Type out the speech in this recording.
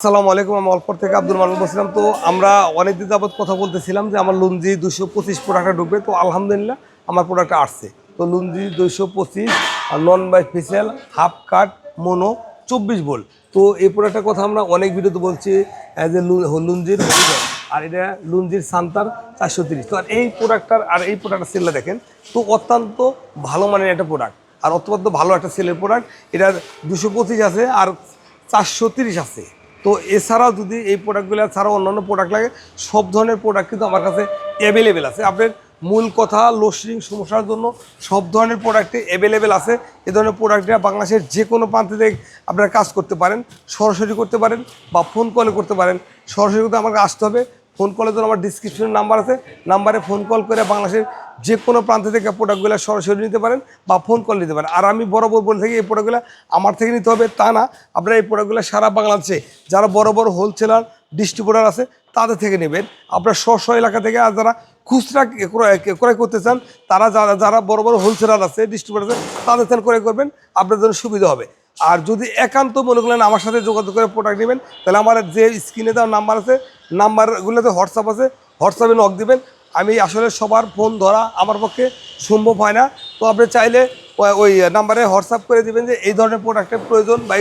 আসসালামু আলাইকুম। আমি অল্পর থেকে আব্দুল মান্নান বলছিলাম। তো আমরা অনেক দিন যাবত কথা বলতেছিলাম যে আমার লুঞ্জি 225 প্রোডাক্টটা ঢুকবে। তো আলহামদুলিল্লাহ আমার প্রোডাক্টটা আসছে। তো লুঞ্জি 225 আর non bifacial half cut mono 24 volt. তো এই প্রোডাক্টের কথা আমরা অনেক ভিডিওতে বলছি যে লুঞ্জির হলিডে, আর এটা লুঞ্জির সান্তার 430। তো আর এই প্রোডাক্টটা সেলটা দেখেন, তো অত্যন্ত ভালো মানের একটা প্রোডাক্ট আর অত্যন্ত ভালো একটা সেলের প্রোডাক্ট। এটার 225 আছে আর 430 আছে। তো এছাড়াও যদি এই প্রোডাক্টগুলো ছাড়াও অন্যান্য প্রোডাক্ট লাগে, সব ধরনের প্রোডাক্ট কিন্তু আমার কাছে অ্যাভেলেবেল আছে। আপনার মূল কথা লোডশেডিং সমস্যার জন্য সব ধরনের প্রোডাক্টে অ্যাভেলেবেল আছে। এ ধরনের প্রোডাক্টটা বাংলাদেশের যে কোনো প্রান্তে থেকে আপনারা কাজ করতে পারেন, সরাসরি করতে পারেন বা ফোন কলে করতে পারেন। সরাসরি করতে আমাকে আসতে হবে। ফোন কলের জন্য আমার ডিসক্রিপশনের নাম্বার আছে, নাম্বারে ফোন কল করে বাংলাদেশের যে কোনো প্রান্ত থেকে প্রোডাক্টগুলো সরাসরি নিতে পারেন বা ফোন কল নিতে পারেন। আর আমি বরাবর বলে থাকি এই প্রোডাক্টগুলো আমার থেকে নিতে হবে তা না, আপনারা এই প্রোডাক্টগুলো সারা বাংলাদেশে যারা বড় বড় হোলসেলার ডিস্ট্রিবিউটার আছে তাদের থেকে নেবেন। আপনার স্ব এলাকা থেকে, আর যারা খুচরা ক্রয় করতে চান তারা যারা বড় বড় হোলসেলার আছে ডিস্ট্রিবিউটার আছে তাদের থেকে ক্রয় করবেন, আপনার জন্য সুবিধা হবে। আর যদি একান্ত মনে করেন আমার সাথে যোগাযোগ করে প্রোডাক্ট নেবেন, তাহলে আমার যে স্ক্রিনে দেওয়ার নাম্বার আছে, নাম্বারগুলোতে হোয়াটসঅ্যাপ আছে, হোয়াটসঅ্যাপে নক দিবেন। আমি আসলে সবার ফোন ধরা আমার পক্ষে সম্ভব হয় না। তো আপনি চাইলে ওই নাম্বারে হোয়াটসঅ্যাপ করে দিবেন যে এই ধরনের প্রোডাক্টের প্রয়োজন বা